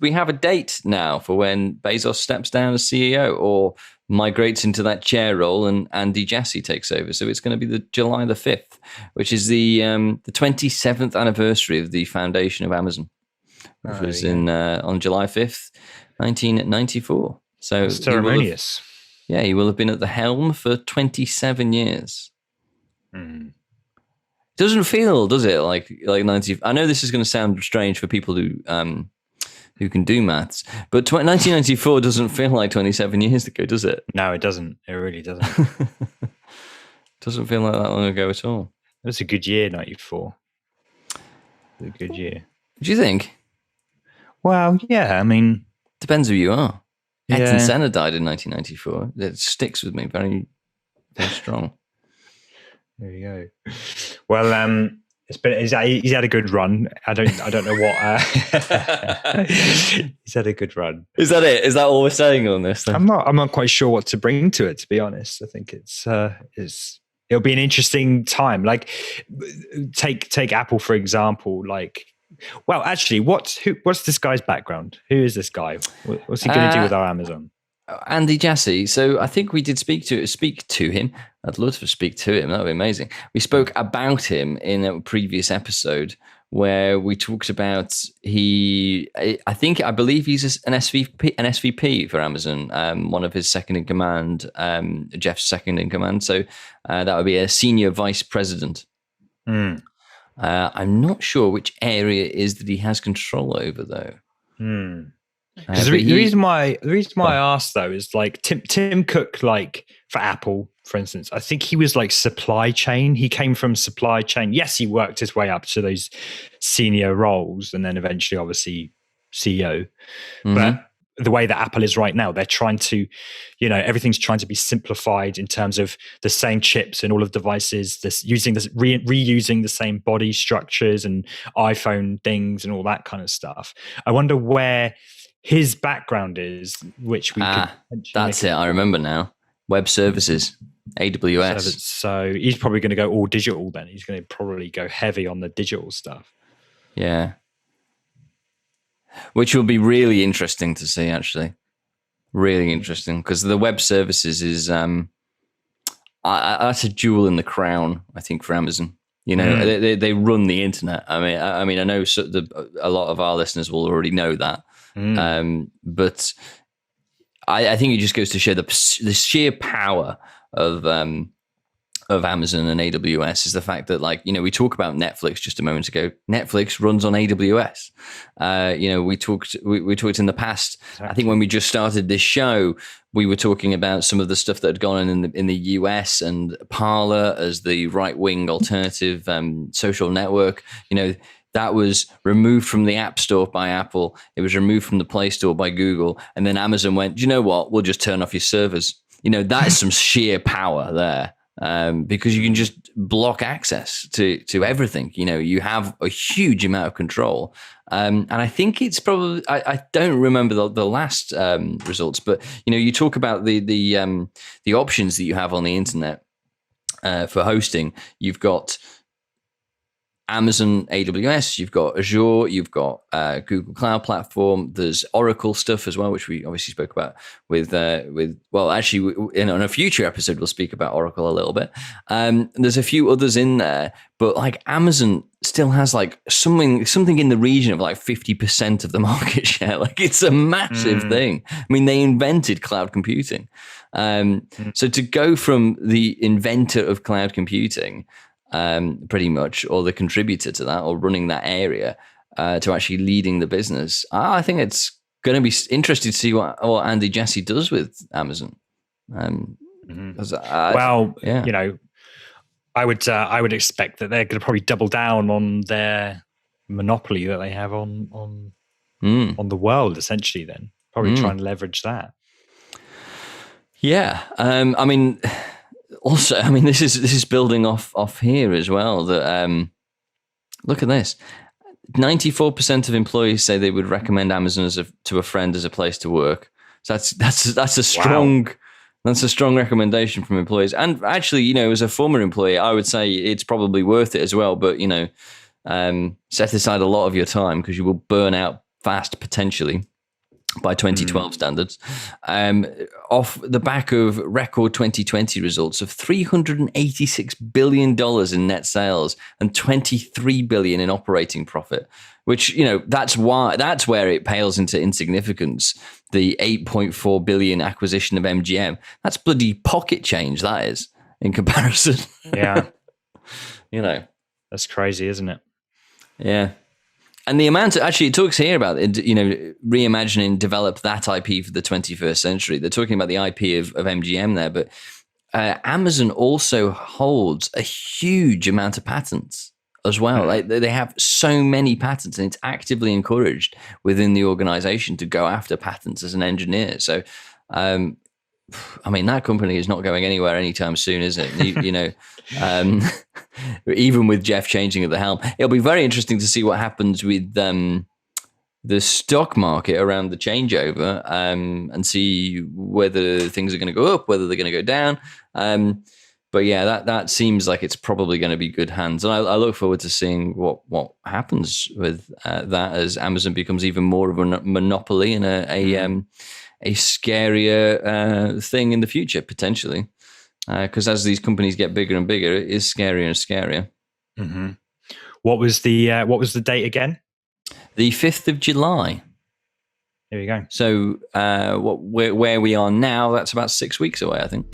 we have a date now for when Bezos steps down as CEO or migrates into that chair role, and Andy Jassy takes over. So it's going to be the July the 5th, which is the 27th anniversary of the foundation of Amazon, which was on July 5th, 1994. So it's ceremonious. He will have been at the helm for 27 years. Doesn't feel, does it, like 90? I know this is going to sound strange for people who can do maths, but 1994 doesn't feel like 27 years ago, does it? No, it doesn't. It really doesn't. Doesn't feel like that long ago at all. It was a good year, 94. It was a good year. Do you think? Well, yeah. I mean, depends who you are. Ayrton Senna died in 1994. It sticks with me very, very strong. There you go. Well, he's had a good run. I don't know what. He's had a good run. Is that it? Is that all we're saying on this? Then? I'm not quite sure what to bring to it, to be honest. I think it'll be an interesting time. Like, take Apple for example. Like, well, actually, what's this guy's background? Who is this guy? What's he going to do with our Amazon? Andy Jassy. So I think we did speak to him. I'd love to speak to him. That would be amazing. We spoke about him in a previous episode where we talked about I believe he's an SVP for Amazon. One of his second in command, Jeff's second in command. So that would be a senior vice president. I'm not sure which area it is that he has control over, though. Because the reason why I asked though is like Tim Cook, like for Apple, for instance, I think he was like supply chain. He came from supply chain. Yes, he worked his way up to those senior roles, and then eventually, obviously, CEO. But the way that Apple is right now, they're trying to, everything's trying to be simplified in terms of the same chips and all of the devices, reusing the same body structures and iPhone things and all that kind of stuff. I wonder where his background is, which we could. That's it. I remember now. Web services, AWS. So he's probably going to go all digital then. He's going to probably go heavy on the digital stuff. Yeah. Which will be really interesting to see, actually. Really interesting, because the web services is that's a jewel in the crown, I think, for Amazon. They run the internet. I mean, I know a lot of our listeners will already know that. But I think it just goes to show the sheer power of Amazon and AWS is the fact that, like, we talk about Netflix just a moment ago. Netflix runs on AWS. We talked in the past. Exactly. I think when we just started this show, we were talking about some of the stuff that had gone on in the US and Parler as the right-wing alternative social network. That was removed from the App Store by Apple. It was removed from the Play Store by Google. And then Amazon went, do you know what? We'll just turn off your servers. That is some sheer power there, because you can just block access to everything. You have a huge amount of control. And I think it's probably, I don't remember the last results, but, you talk about the options that you have on the internet for hosting. You've got Amazon AWS, you've got Azure, you've got Google Cloud Platform. There's Oracle stuff as well, which we obviously spoke about with actually in a future episode we'll speak about Oracle a little bit. There's a few others in there, but like Amazon still has like something in the region of like 50% of the market share. Like, it's a massive thing. I mean, they invented cloud computing. So to go from the inventor of cloud computing, pretty much, or the contributor to that, or running that area, to actually leading the business, I think it's going to be interesting to see what Andy Jassy does with Amazon. I would expect that they're going to probably double down on their monopoly that they have on the world, essentially. Then probably try and leverage that. Yeah, I mean. Also, I mean, this is building off here as well. That look at this: 94% of employees say they would recommend Amazon to a friend as a place to work. So that's a strong recommendation from employees. And actually, as a former employee, I would say it's probably worth it as well. But set aside a lot of your time, because you will burn out fast potentially by 2012 standards, off the back of record 2020 results of $386 billion in net sales and $23 billion in operating profit, which, that's where it pales into insignificance. The $8.4 billion acquisition of MGM, that's bloody pocket change, that is, in comparison. Yeah. That's crazy, isn't it? Yeah. And the amount actually, it talks here about, reimagining, develop that IP for the 21st century. They're talking about the IP of MGM there, but Amazon also holds a huge amount of patents as well. Like, they have so many patents, and it's actively encouraged within the organization to go after patents as an engineer. So, that company is not going anywhere anytime soon, is it? Even with Jeff changing at the helm, it'll be very interesting to see what happens with the stock market around the changeover, and see whether things are going to go up, whether they're going to go down. But yeah, that seems like it's probably going to be good hands, and I look forward to seeing what happens with that as Amazon becomes even more of a monopoly and a scarier thing in the future, potentially. Because as these companies get bigger and bigger, it is scarier and scarier. Mm-hmm. What was the date again? The 5th of July. There you go. So where we are now, that's about 6 weeks away, I think.